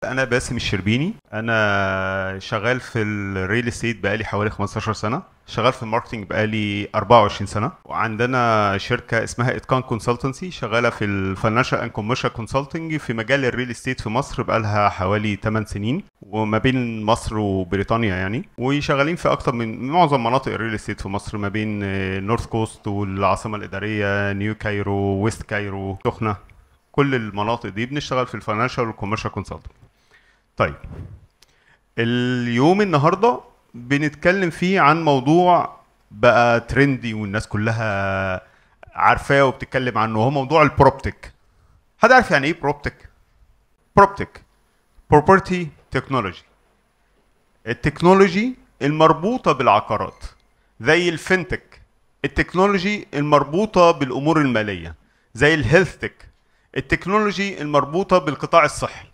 انا باسم الشربيني. انا شغال في الريل استيت بقالي حوالي 15 سنه. شغال في الماركتنج بقالي 24 سنه، وعندنا شركه اسمها اتقان كونسلتنسي شغاله في الفاينانشال اند كوميرشال كونسلتنج في مجال الريل استيت في مصر بقالها حوالي 8 سنين، وما بين مصر وبريطانيا يعني. وشغالين في اكتر من معظم مناطق الريل استيت في مصر، ما بين نورث كوست والعاصمه الاداريه نيو كايرو، ويست كايرو، سخنه. كل المناطق دي بنشتغل في الفاينانشال والكوميرشال كونسلتنج. طيب، اليوم النهارده بنتكلم فيه عن موضوع بقى ترندي والناس كلها عارفاه وبتتكلم عنه، وهو موضوع البروبتك. حد عارف يعني ايه بروبتك؟ بروبتك بروبرتي تكنولوجي، التكنولوجي المربوطه بالعقارات، زي الفinتك التكنولوجي المربوطه بالامور الماليه، زي الهيلث تك التكنولوجي المربوطه بالقطاع الصحي.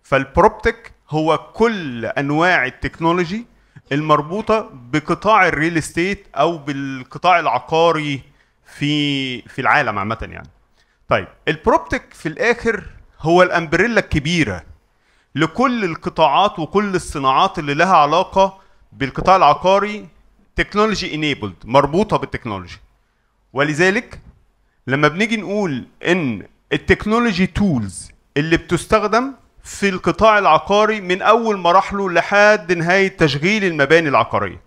فالبروبتك هو كل انواع التكنولوجي المربوطه بقطاع الريل استيت او بالقطاع العقاري في العالم عامه يعني. طيب، البروبتك في الاخر هو الامبريلا الكبيره لكل القطاعات وكل الصناعات اللي لها علاقه بالقطاع العقاري، تكنولوجي انيبلد، مربوطه بالتكنولوجي. ولذلك لما بنيجي نقول ان التكنولوجي تولز اللي بتستخدم في القطاع العقاري من اول مراحله لحد نهايه تشغيل المباني العقاريه،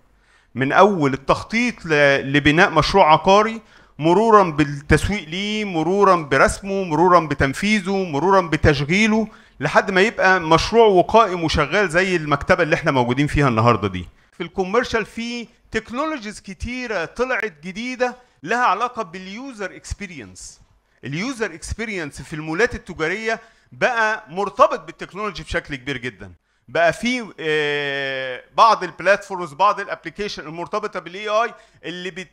من اول التخطيط لبناء مشروع عقاري، مرورا بالتسويق ليه، مرورا برسمه، مرورا بتنفيذه، مرورا بتشغيله، لحد ما يبقى مشروع وقائم وشغال زي المكتبه اللي احنا موجودين فيها النهارده دي. في الكوميرشال في تكنولوجيز كتيره طلعت جديده لها علاقه باليوزر اكسبيرينس. اليوزر اكسبيرينس في المولات التجاريه بقى مرتبط بالتكنولوجي بشكل كبير جدا. بقى في بعض البلاتفورمز، بعض الابلكيشن المرتبطه بالاي اي اللي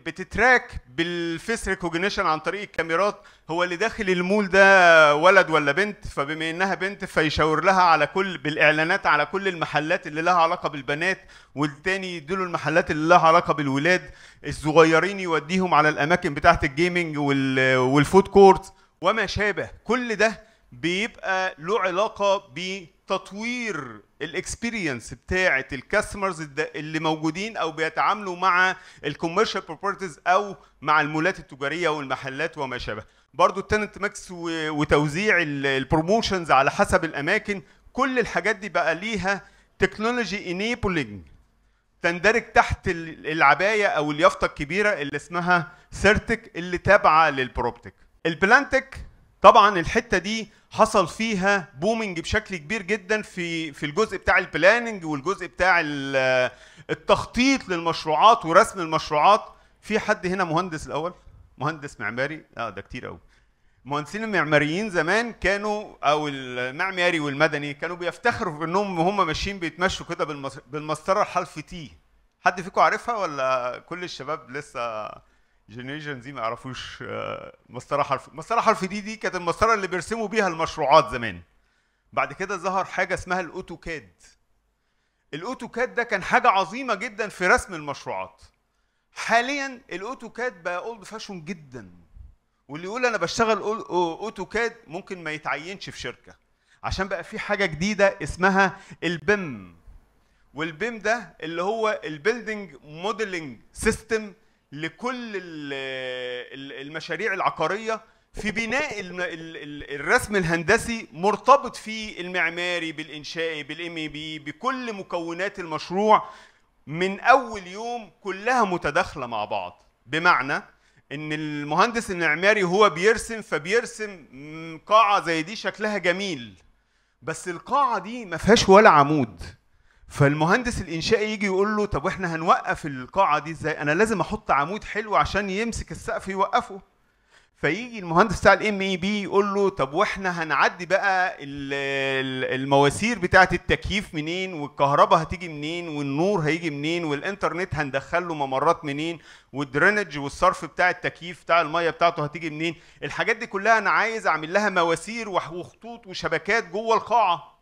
بتتراك بالفيس ريكوجنيشن عن طريق الكاميرات، هو اللي داخل المول ده ولد ولا بنت، فبما انها بنت فيشاور لها على كل بالاعلانات على كل المحلات اللي لها علاقه بالبنات، والتاني يديله المحلات اللي لها علاقه بالولاد الصغيرين، يوديهم على الاماكن بتاعه الجيمنج والفود كورت وما شابه. كل ده بيبقى له علاقه بتطوير الاكسبيرينس بتاعه الكاستمرز اللي موجودين او بيتعاملوا مع الكوميرشال بروبرتيز او مع المولات التجاريه والمحلات وما شابه. برضو التننت ماكس وتوزيع البروموشنز على حسب الاماكن، كل الحاجات دي بقى ليها تكنولوجي انيبلنج تندرج تحت العبايه او اليافطه الكبيره اللي اسمها سيرتك اللي تابعه للبروبتك. البلانتك طبعا الحته دي حصل فيها بومينج بشكل كبير جدا في الجزء بتاع البلاننج والجزء بتاع التخطيط للمشروعات ورسم المشروعات. في حد هنا مهندس الاول؟ مهندس معماري؟ ده كتير قوي. المهندسين المعماريين زمان كانوا، او المعماري والمدني، كانوا بيفتخروا بانهم هم ماشيين بيتمشوا كده بالمسطره الحرف تي. حد فيكم عارفها ولا كل الشباب لسه جنريشن زي ما يعرفوش مسطره حرف دي كانت المسطره اللي بيرسموا بيها المشروعات زمان. بعد كده ظهر حاجه اسمها الاوتوكاد. الاوتوكاد ده كان حاجه عظيمه جدا في رسم المشروعات. حاليا الاوتوكاد بقى اولد فاشون جدا، واللي يقول انا بشتغل اوتوكاد ممكن ما يتعينش في شركه، عشان بقى في حاجه جديده اسمها البيم. والبيم ده اللي هو البيلدينج موديلنج سيستم لكل المشاريع العقاريه، في بناء الرسم الهندسي مرتبط فيه المعماري بالانشائي بالام اي بي بكل مكونات المشروع من اول يوم، كلها متداخله مع بعض. بمعنى ان المهندس المعماري هو بيرسم، فبيرسم قاعه زي دي شكلها جميل، بس القاعه دي ما فيهاش ولا عمود. فالمهندس الانشائي يجي يقول له طب واحنا هنوقف القاعه دي ازاي؟ انا لازم احط عمود حلو عشان يمسك السقف يوقفه. فيجي المهندس بتاع الام اي بي يقول له طب واحنا هنعدي بقى المواسير بتاعه التكييف منين، والكهرباء هتيجي منين، والنور هيجي منين، والانترنت هندخل له ممرات منين، والدرينج والصرف بتاع التكييف بتاع الميه بتاعته هتيجي منين. الحاجات دي كلها انا عايز اعمل لها مواسير وخطوط وشبكات جوه القاعه.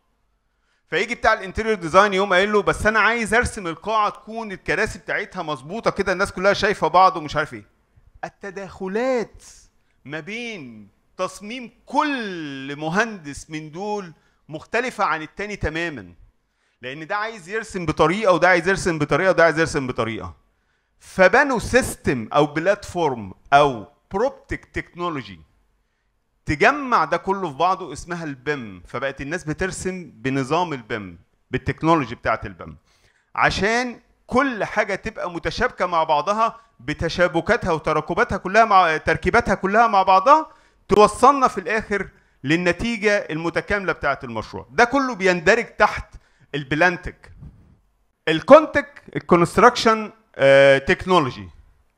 فيجي بتاع الانتيريور ديزاين يقوم قايل له بس انا عايز ارسم القاعه تكون الكراسي بتاعتها مظبوطه كده، الناس كلها شايفه بعض ومش عارف ايه. التداخلات ما بين تصميم كل مهندس من دول مختلفه عن التاني تماما، لان ده عايز يرسم بطريقه وده عايز يرسم بطريقه وده عايز يرسم بطريقه. فبنوا سيستم او بلاتفورم او بروبتك تكنولوجي تجمع ده كله في بعضه اسمها البيم. فبقت الناس بترسم بنظام البيم، بالتكنولوجي بتاعت البيم، عشان كل حاجه تبقى متشابكه مع بعضها بتشابكاتها وتراكباتها كلها مع تركيباتها كلها مع بعضها، توصلنا في الاخر للنتيجه المتكامله بتاعت المشروع. ده كله بيندرج تحت البلانتك. الكونتك الكونستراكشن تكنولوجي.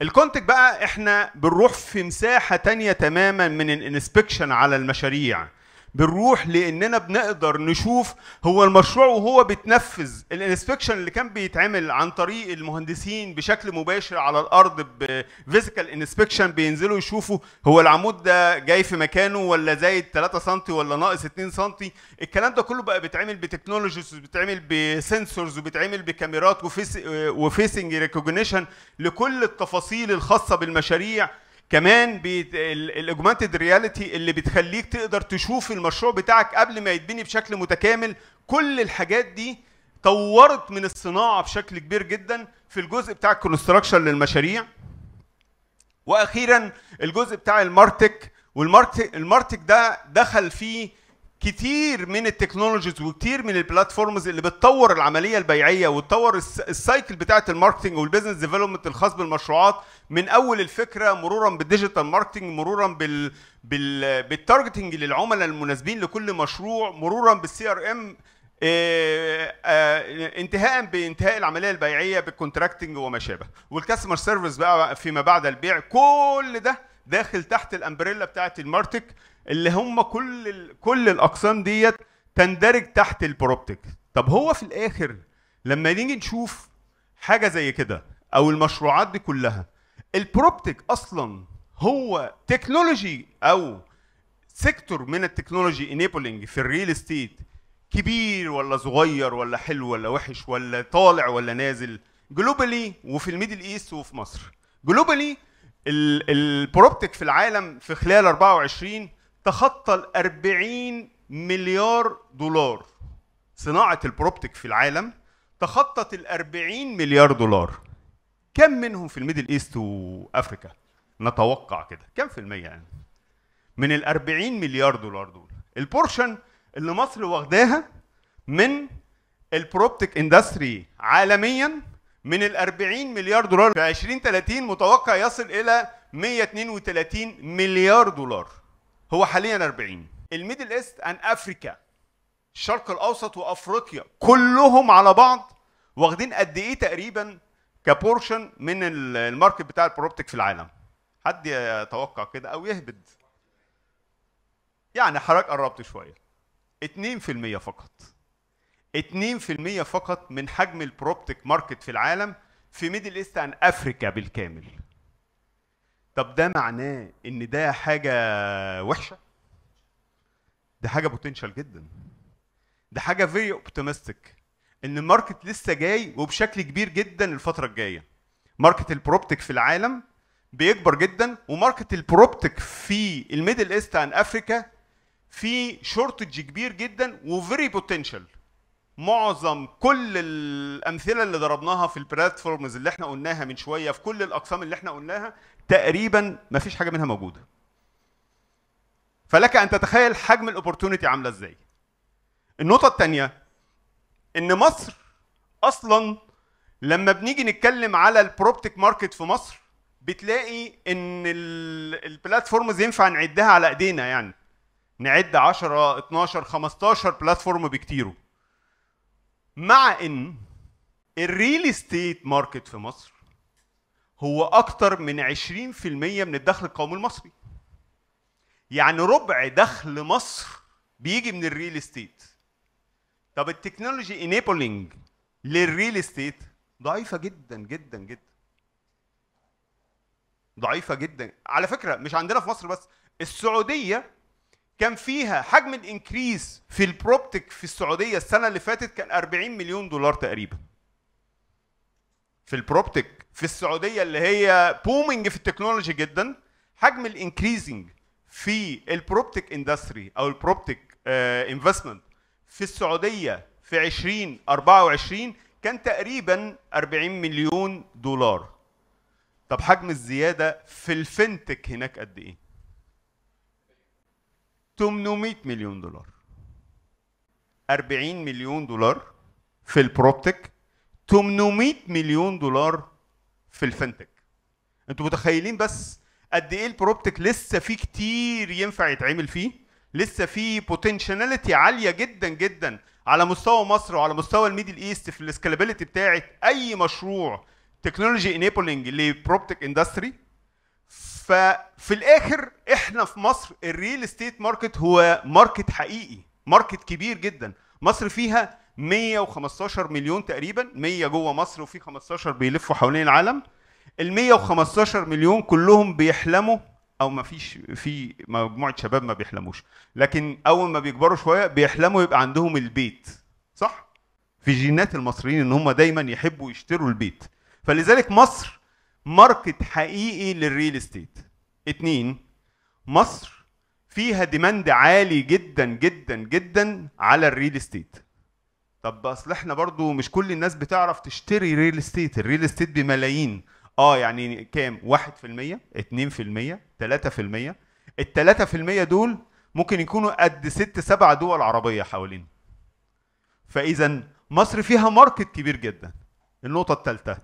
الكونتك بقى احنا بنروح في مساحه تانية تماما من الانسبكشن على المشاريع. بنروح لاننا بنقدر نشوف هو المشروع وهو بيتنفذ. الانسبكشن اللي كان بيتعمل عن طريق المهندسين بشكل مباشر على الارض بفيزيكال انسبكشن، بينزلوا يشوفوا هو العمود ده جاي في مكانه ولا زايد 3 سم ولا ناقص 2 سم. الكلام ده كله بقى بيتعمل بتكنولوجيز وبيتعمل بسنسورز وبيتعمل بكاميرات وفيسنج ريكوجنيشن لكل التفاصيل الخاصه بالمشاريع. كمان الاوجمانتد رياليتي اللي بتخليك تقدر تشوف المشروع بتاعك قبل ما يتبني بشكل متكامل. كل الحاجات دي طورت من الصناعه بشكل كبير جدا في الجزء بتاع الكونستراكشن للمشاريع. واخيرا الجزء بتاع المارتك. والمارتك ده دخل فيه كتير من التكنولوجيز وكتير من البلاتفورمز اللي بتطور العمليه البيعيه وتطور السايكل بتاعه الماركتنج والبيزنس ديفلوبمنت الخاص بالمشروعات، من اول الفكره مرورا بالديجيتال ماركتنج، مرورا بالتارجتنج للعملاء المناسبين لكل مشروع، مرورا بالسي ار ام، انتهاء بانتهاء العمليه البيعيه بالكونتراكتنج وما شابه، والكاستمر سيرفيس بقى فيما بعد البيع. كل ده داخل تحت الامبريلا بتاعه المارتك، اللي هم كل الاقسام ديت تندرج تحت البروبتك. طب هو في الاخر لما نيجي نشوف حاجه زي كده او المشروعات دي كلها، البروبتك اصلا هو تكنولوجي او سيكتور من التكنولوجي انيبلنج في الريل استيت، كبير ولا صغير ولا حلو ولا وحش ولا طالع ولا نازل جلوبالي وفي الميدل ايست وفي مصر. جلوبالي البروبتك في العالم في خلال 24 تخطى ال 40 مليار دولار. صناعة البروبتك في العالم تخطت ال 40 مليار دولار. كم منهم في الميدل ايست وافريكا؟ نتوقع كده كم في المية يعني من ال 40 مليار دولار دول؟ البورشن اللي مصر واخداها من البروبتك اندستري عالميا من ال 40 مليار دولار في 2030 متوقع يصل الى 132 مليار دولار. هو حاليا 40. الميدل ايست ان افريكا، الشرق الاوسط وافريقيا كلهم على بعض واخدين قد ايه تقريبا كبورشن من الماركت بتاع البروبتك في العالم؟ حد يتوقع كده او يهبد؟ يعني حضرتك قربت شويه. 2% فقط. 2% فقط من حجم البروبتك ماركت في العالم في ميدل ايست ان افريكا بالكامل. طب ده معناه ان ده حاجه وحشه؟ ده حاجه بوتنشال جدا. ده حاجه فيري اوبتيمستيك ان الماركت لسه جاي وبشكل كبير جدا الفتره الجايه. ماركت البروبتك في العالم بيكبر جدا، وماركت البروبتك في الميدل ايست ان افريكا في شورتج كبير جدا وفيري بوتنشال. معظم كل الامثله اللي ضربناها في البلاتفورمز اللي احنا قلناها من شويه في كل الاقسام اللي احنا قلناها تقريبا ما فيش حاجه منها موجوده. فلك ان تتخيل حجم الاوبورتونيتي عامله ازاي. النقطه الثانيه ان مصر اصلا لما بنيجي نتكلم على البروبتك ماركت في مصر بتلاقي ان البلاتفورمز ينفع نعدها على ايدينا، يعني نعد 10 12 15 بلاتفورم بكتيره. مع ان الريل استيت ماركت في مصر هو اكتر من 20% من الدخل القومي المصري. يعني ربع دخل مصر بيجي من الريل استيت. طب التكنولوجي انيبلنج للريل استيت ضعيفه جدا جدا جدا. ضعيفه جدا على فكره، مش عندنا في مصر بس. السعوديه كان فيها حجم الانكريز في البروبتك في السعوديه السنه اللي فاتت كان 40 مليون دولار تقريبا. في البروبتك في السعوديه اللي هي بومينج في التكنولوجي جدا، حجم الانكريزنج في البروبتك اندستري او البروبتك انفستمنت في السعوديه في 2024 كان تقريبا 40 مليون دولار. طب حجم الزياده في الفنتك هناك قد ايه؟ 800 مليون دولار. 40 مليون دولار في البروبتك، 800 مليون دولار في الفنتك. انتوا متخيلين بس قد ايه البروبتك لسه فيه كتير ينفع يتعمل فيه؟ لسه فيه بوتنشاليتي عاليه جدا جدا على مستوى مصر وعلى مستوى الميدل ايست في السكالابيلتي بتاعت اي مشروع تكنولوجي انيبلنج لبروبتك اندستري. ففي الاخر احنا في مصر الريل استيت ماركت هو ماركت حقيقي، ماركت كبير جدا. مصر فيها 115 مليون تقريبا، 100 جوه مصر وفي 15 بيلفوا حوالين العالم. ال 115 مليون كلهم بيحلموا، او ما فيش في مجموعه شباب ما بيحلموش، لكن اول ما بيكبروا شويه بيحلموا يبقى عندهم البيت، صح؟ في جينات المصريين ان هم دايما يحبوا يشتروا البيت. فلذلك مصر ماركت حقيقي للريل استيت. 2، مصر فيها ديماند عالي جدا جدا جدا على الريل استيت. طب اصل احنا برضو مش كل الناس بتعرف تشتري ريل استيت، الريل استيت بملايين. يعني كام؟ 1%، 2%، 3%. ال 3% دول ممكن يكونوا قد 6 7 دول عربية حوالين. فإذا مصر فيها ماركت كبير جدا. النقطة الثالثة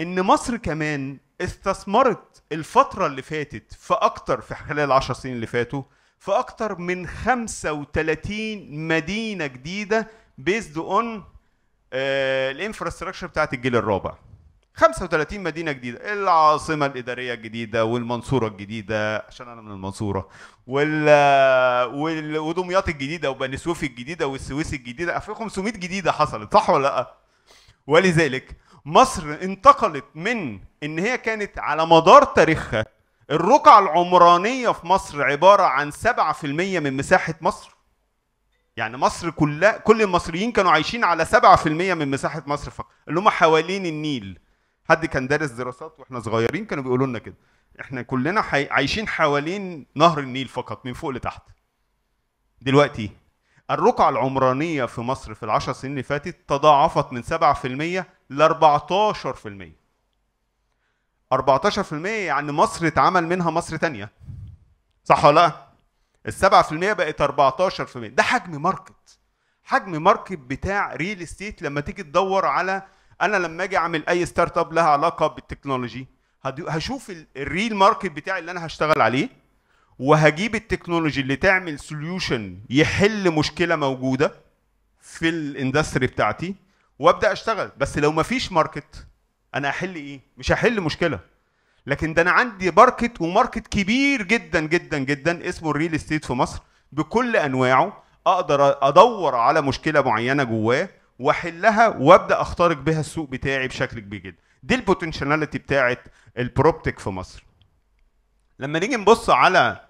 إن مصر كمان استثمرت الفترة اللي فاتت في خلال 10 سنين اللي فاتوا في أكتر من 35 مدينة جديدة بيزد اون الانفراستراكشر بتاعت الجيل الرابع. 35 مدينة جديدة، العاصمة الإدارية الجديدة والمنصورة الجديدة عشان أنا من المنصورة، ودمياط الجديدة وبني سويف الجديدة والسويس الجديدة، في 500 جديدة حصلت، صح ولا لأ؟ ولذلك مصر انتقلت من إن هي كانت على مدار تاريخها الرقعة العمرانية في مصر عبارة عن 7% من مساحة مصر. يعني مصر كل المصريين كانوا عايشين على 7% من مساحة مصر فقط، اللي هم حوالين النيل. حد كان دارس دراسات واحنا صغيرين كانوا بيقولوا لنا كده، احنا كلنا عايشين حوالين نهر النيل فقط من فوق لتحت. دلوقتي الرقعة العمرانية في مصر في ال10 سنين اللي فاتت تضاعفت من 7% ل 14%. 14% يعني مصر اتعمل منها مصر تانية، صح ولا لا؟ ال7% بقت 14%. ده حجم ماركت، حجم ماركت بتاع ريل استيت. لما تيجي تدور على، انا لما اجي اعمل اي ستارت اب لها علاقه بالتكنولوجي هشوف الريل ماركت بتاعي اللي انا هشتغل عليه، وهجيب التكنولوجي اللي تعمل سوليوشن يحل مشكله موجوده في الاندستري بتاعتي وابدا اشتغل. بس لو ما فيش ماركت انا هحل ايه؟ مش هحل مشكله. لكن ده انا عندي ماركت، وماركت كبير جدا جدا جدا اسمه الريل استيت في مصر بكل انواعه. اقدر ادور على مشكله معينه جواه واحلها وابدا اخترق بها السوق بتاعي بشكل كبير جدا. دي البوتنشاليتي بتاعت البروبتك في مصر. لما نيجي نبص على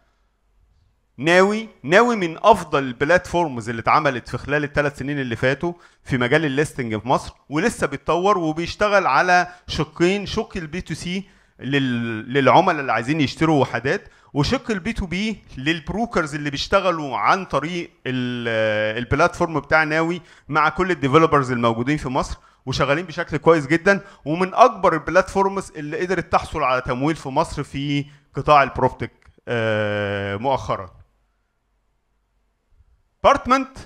ناوي من افضل البلاتفورمز اللي اتعملت في خلال ال3 سنين اللي فاتوا في مجال الليستنج في مصر، ولسه بيتطور وبيشتغل على شقين، شق البي تو سي للعملاء اللي عايزين يشتروا وحدات، وشق البي تو بي للبروكرز اللي بيشتغلوا عن طريق البلاتفورم بتاع ناوي مع كل الديفلوبرز الموجودين في مصر، وشغالين بشكل كويس جدا. ومن اكبر البلاتفورمز اللي قدرت تحصل على تمويل في مصر في قطاع البروبتك مؤخرا. بارتمنت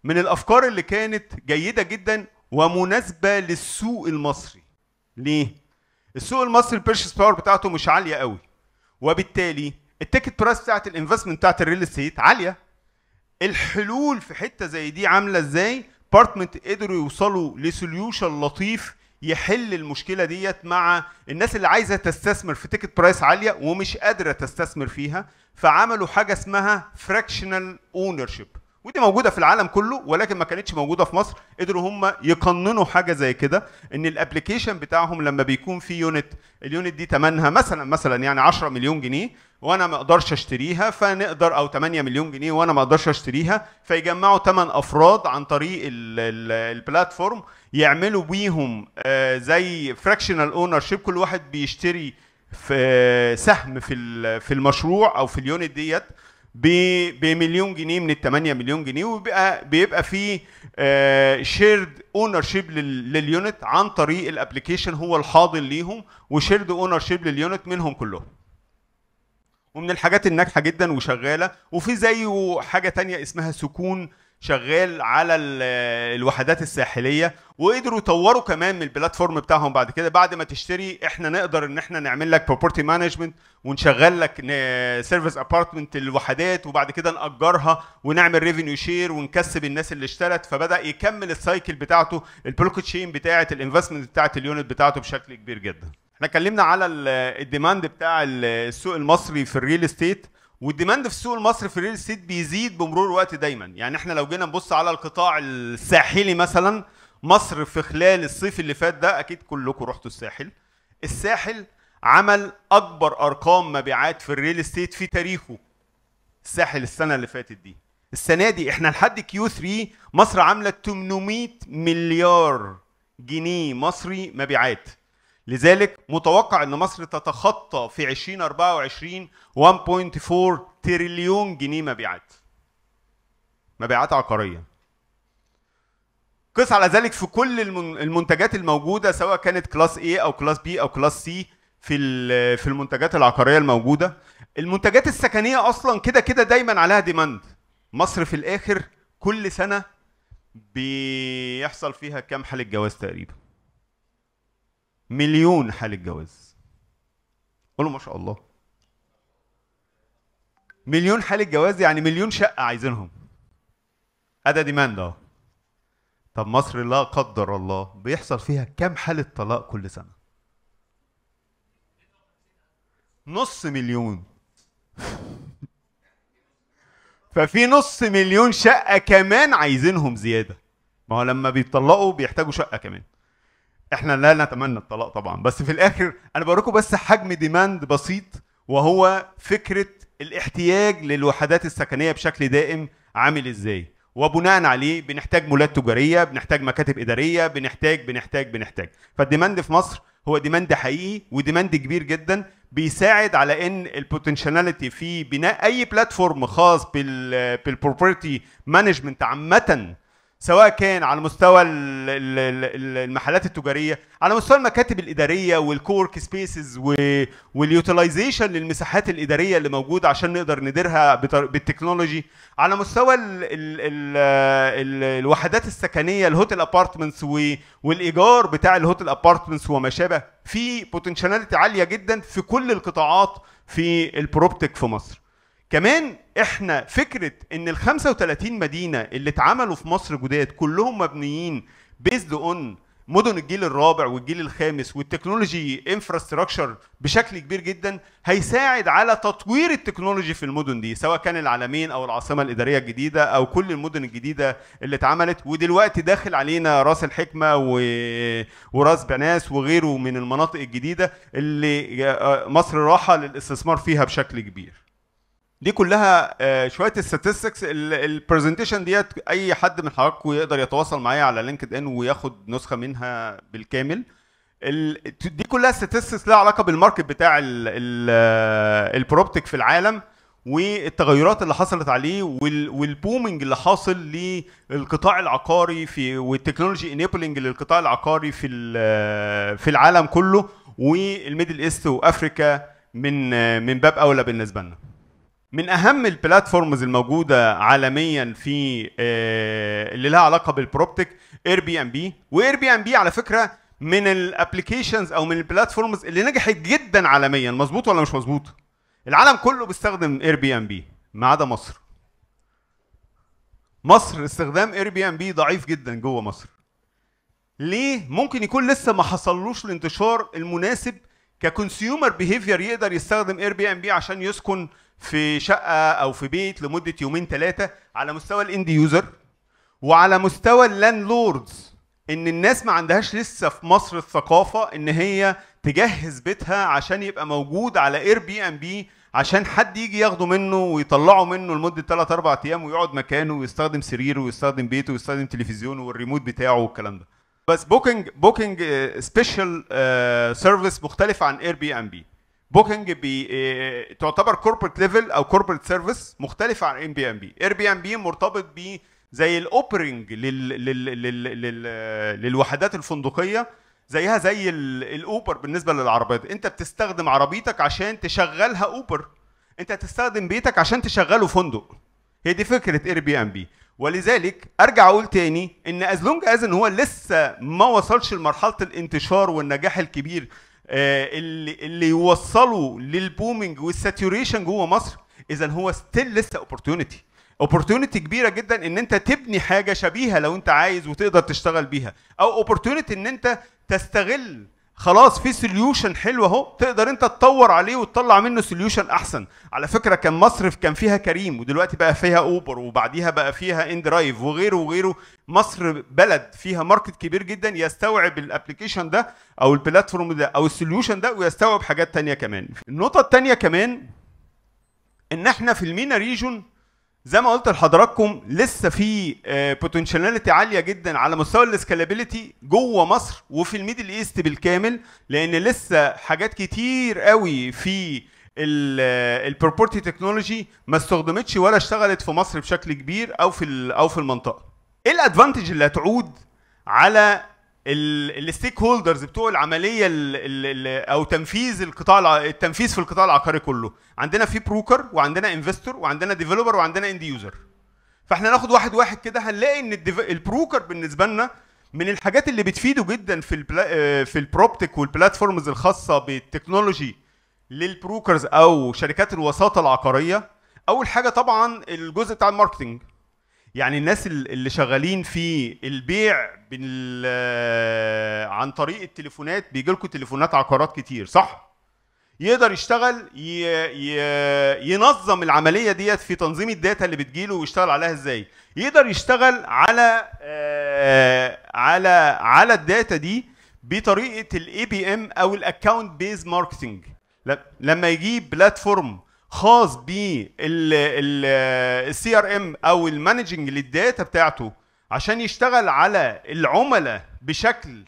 من الافكار اللي كانت جيده جدا ومناسبه للسوق المصري. ليه؟ السوق المصري البيرشيس باور بتاعته مش عاليه قوي، وبالتالي التيكت برايس بتاعت الانفستمنت بتاعت الريل استيت عاليه. الحلول في حته زي دي عامله ازاي؟ بارتمنت قدروا يوصلوا لسوليوشن لطيف يحل المشكله ديت مع الناس اللي عايزه تستثمر في تيكت برايس عاليه ومش قادره تستثمر فيها. فعملوا حاجه اسمها فراكشنال اونرشيب، ودي موجوده في العالم كله ولكن ما كانتش موجوده في مصر. قدروا هم يقننوا حاجه زي كده، ان الابلكيشن بتاعهم لما بيكون في يونت، اليونت دي ثمنها مثلا يعني 10 مليون جنيه وانا ما اقدرش اشتريها، فنقدر، او 8 مليون جنيه وانا ما اقدرش اشتريها، فيجمعوا 8 افراد عن طريق البلاتفورم يعملوا بيهم زي فراكشنال اونرشيب. كل واحد بيشتري في سهم في المشروع او في اليونت ديت بمليون جنيه من ال 8 مليون جنيه، وبيبقى فيه شيرد اونر شيب لليونت عن طريق الابلكيشن هو الحاضن ليهم، وشيرد اونر شيب لليونت منهم كلهم. ومن الحاجات الناجحه جدا وشغاله. وفي زيه حاجه تانية اسمها سكون، شغال على الوحدات الساحليه، وقدروا يطوروا كمان من البلاتفورم بتاعهم بعد كده. بعد ما تشتري احنا نقدر ان احنا نعمل لك بروبرتي مانجمنت ونشغل لك سيرفيس ابارتمنت للوحدات، وبعد كده نأجرها ونعمل ريفينيو شير ونكسب الناس اللي اشترت. فبدأ يكمل السايكل بتاعته، البلوك تشين بتاعه الانفستمنت بتاعه اليونت بتاعته بشكل كبير جدا. احنا اتكلمنا على الديماند بتاع السوق المصري في الريل استيت، والديماند في السوق المصري في الريل استيت بيزيد بمرور الوقت دايما. يعني احنا لو جينا نبص على القطاع الساحلي مثلا، مصر في خلال الصيف اللي فات ده، اكيد كلكم رحتوا الساحل عمل اكبر ارقام مبيعات في الريل استيت في تاريخه. الساحل السنه اللي فاتت دي، السنه دي احنا لحد كيو 3 مصر عامله 800 مليار جنيه مصري مبيعات. لذلك متوقع ان مصر تتخطى في 2024 1.4 تريليون جنيه مبيعات عقاريه. قس على ذلك في كل المنتجات الموجوده، سواء كانت كلاس A او كلاس B او كلاس C في المنتجات العقاريه الموجوده. المنتجات السكنيه اصلا كده كده دايما عليها ديماند. مصر في الاخر كل سنه بيحصل فيها كام حاله جواز تقريبا؟ مليون حاله جواز. قولوا ما شاء الله. مليون حاله جواز يعني مليون شقه عايزينهم. هذا ديماند اهو. طب مصر لا قدر الله بيحصل فيها كام حالة طلاق كل سنة؟ نص مليون. ففي نص مليون شقة كمان عايزينهم زيادة. ما هو لما بيطلقوا بيحتاجوا شقة كمان. احنا لا نتمنى الطلاق طبعا، بس في الاخر انا بوريكم بس حجم ديماند بسيط، وهو فكرة الاحتياج للوحدات السكنية بشكل دائم عامل ازاي. وبناء عليه بنحتاج مولات تجاريه، بنحتاج مكاتب اداريه، بنحتاج. فالديماند في مصر هو ديماند حقيقي وديماند كبير جدا، بيساعد على ان البوتنشاليتي في بناء اي بلاتفورم خاص بالبروبرتي مانجمنت عامه، سواء كان على مستوى المحلات التجاريه، على مستوى المكاتب الاداريه والكورك سبيسز واليوتيلايزيشن للمساحات الاداريه اللي موجوده عشان نقدر نديرها بالتكنولوجي، على مستوى الوحدات السكنيه، الهوتيل ابارتمنتس والايجار بتاع الهوتيل ابارتمنتس وما شابه. في بوتنشاليتي عاليه جدا في كل القطاعات في البروبتك في مصر. كمان احنا فكره ان ال 35 مدينه اللي اتعملوا في مصر جداد كلهم مبنيين بيزد اون مدن الجيل الرابع والجيل الخامس، والتكنولوجي انفراستراكشر بشكل كبير جدا، هيساعد على تطوير التكنولوجي في المدن دي، سواء كان العلمين او العاصمه الاداريه الجديده او كل المدن الجديده اللي اتعملت. ودلوقتي داخل علينا راس الحكمه وراس بناس وغيره من المناطق الجديده اللي مصر راحه للاستثمار فيها بشكل كبير. دي كلها شويه الستاتستكس. البرزنتيشن ديت اي حد من حضراتكم يقدر يتواصل معايا على لينكد ان وياخد نسخه منها بالكامل. دي كلها ستاتستكس لها علاقه بالماركت بتاع البروبتك في العالم، والتغيرات اللي حصلت عليه والبومنج اللي حاصل للقطاع العقاري في والتكنولوجي انيبلنج للقطاع العقاري في العالم كله، والميدل ايست وافريكا من باب اولى بالنسبه لنا. من اهم البلاتفورمز الموجوده عالميا في اللي لها علاقه بالبروبتك اير بي ام بي. واير بي ام بي على فكره من الابلكيشنز او من البلاتفورمز اللي نجحت جدا عالميا. مظبوط ولا مش مظبوط؟ العالم كله بيستخدم اير بي ام بي ما عدا مصر. مصر استخدام اير بي ام بي ضعيف جدا جوه مصر. ليه؟ ممكن يكون لسه ما حصلوش الانتشار المناسب ككونسيومر بيهيفير يقدر يستخدم اير بي ام بي عشان يسكن في شقه او في بيت لمده يومين ثلاثه، على مستوى الاند يوزر وعلى مستوى اللاند لوردز. ان الناس ما عندهاش لسه في مصر الثقافه ان هي تجهز بيتها عشان يبقى موجود على اير بي ام بي، عشان حد يجي ياخده منه ويطلعه منه لمده 3 4 ايام ويقعد مكانه ويستخدم سريره ويستخدم بيته ويستخدم تلفزيونه والريموت بتاعه والكلام ده. بس بوكينج سبيشال سيرفيس مختلف عن اير بي ام بي. بوكينج تعتبر كوربريت ليفل او كوربريت سيرفيس مختلفه عن اير بي ام بي. اير بي ام بي مرتبط ب زي الاوبرنج للوحدات الفندقيه، زيها زي الاوبر بالنسبه للعربيات. انت بتستخدم عربيتك عشان تشغلها اوبر، انت هتستخدم بيتك عشان تشغله فندق. هي دي فكره اير بي ام بي. ولذلك ارجع اقول تاني ان از لونج از ان هو لسه ما وصلش لمرحله الانتشار والنجاح الكبير اللي يوصلوا للبومينج والساتوريشن جوه مصر، اذا هو ستيل لسه اوبورتيونيتي كبيره جدا ان انت تبني حاجه شبيهه لو انت عايز وتقدر تشتغل بيها، او اوبورتيونيتي ان انت تستغل خلاص في سوليوشن حلو اهو تقدر انت تطور عليه وتطلع منه سوليوشن احسن. على فكره كان مصر كان فيها كريم، ودلوقتي بقى فيها اوبر، وبعديها بقى فيها ان درايف وغيره وغيره. مصر بلد فيها ماركت كبير جدا يستوعب الابلكيشن ده او البلاتفورم ده او السوليوشن ده، ويستوعب حاجات تانية كمان. النقطه التانية كمان ان احنا في المينا ريجون زي ما قلت لحضراتكم لسه في بوتنشاليتي عاليه جدا على مستوى الاسكالابيلتي جوه مصر وفي الميدل ايست بالكامل، لان لسه حاجات كتير قوي في البروبرتي تكنولوجي ما استخدمتش ولا اشتغلت في مصر بشكل كبير او في المنطقه. ايه الادفانتج اللي هتعود على الستيك هولدرز بتوع العمليه او تنفيذ التنفيذ في القطاع العقاري كله؟ عندنا في بروكر، وعندنا انفستور، وعندنا ديفلوبر، وعندنا اند يوزر. فاحنا ناخد واحد واحد كده، هنلاقي ان البروكر بالنسبه لنا من الحاجات اللي بتفيده جدا في البروبتك والبلاتفورمز الخاصه بالتكنولوجي للبروكرز او شركات الوساطه العقاريه. اول حاجه طبعا الجزء بتاع الماركتنج، يعني الناس اللي شغالين في البيع عن طريق التليفونات، بيجي لكم تليفونات عقارات كتير صح؟ يقدر يشتغل ينظم العمليه ديت في تنظيم الداتا اللي بتجيله ويشتغل عليها ازاي. يقدر يشتغل على الداتا دي بطريقه الاي بي ام او الاكونت بيز ماركتنج. لما يجيب بلاتفورم خاص بالسي ار ام او المانجنج للداتا بتاعته عشان يشتغل على العملاء بشكل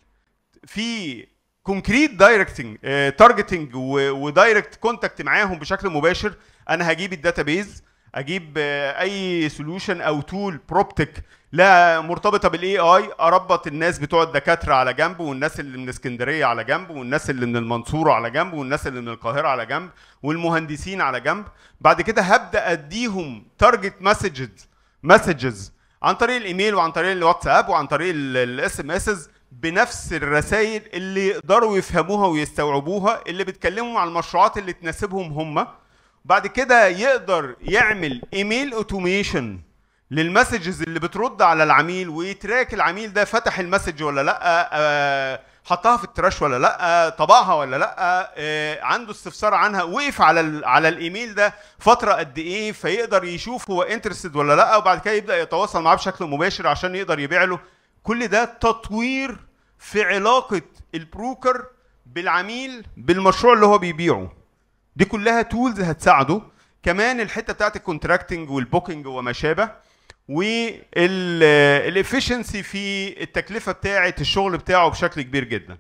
في كونكريت دايركتنج تارجتنج ودايركت كونتاكت معاهم بشكل مباشر. انا هجيب الداتابيز، اجيب اي سوليوشن او تول بروبتك لا مرتبطه بالاي اي، اربط الناس بتوع الدكاتره على جنب، والناس اللي من اسكندريه على جنب، والناس اللي من المنصوره على جنب، والناس اللي من القاهره على جنب، والمهندسين على جنب. بعد كده هبدا اديهم تارجت مسجز عن طريق الايميل وعن طريق الواتساب وعن طريق الاس ام اس بنفس الرسائل اللي يقدروا يفهموها ويستوعبوها، اللي بيتكلموا عن المشروعات اللي تناسبهم هم. بعد كده يقدر يعمل ايميل اوتوميشن للمسجز اللي بترد على العميل، ويتراك العميل ده فتح المسج ولا لا، حطها في التراش ولا لا، طبعها ولا لا، عنده استفسار عنها، وقف على الايميل ده فتره قد ايه، فيقدر يشوف هو انترستد ولا لا، وبعد كده يبدا يتواصل معاه بشكل مباشر عشان يقدر يبيع له. كل ده تطوير في علاقه البروكر بالعميل بالمشروع اللي هو بيبيعه. دي كلها تولز هتساعده. كمان الحته بتاعت الكونتراكتنج والبوكينج وما شابه، والافشنسي في التكلفه بتاعه الشغل بتاعه بشكل كبير جدا.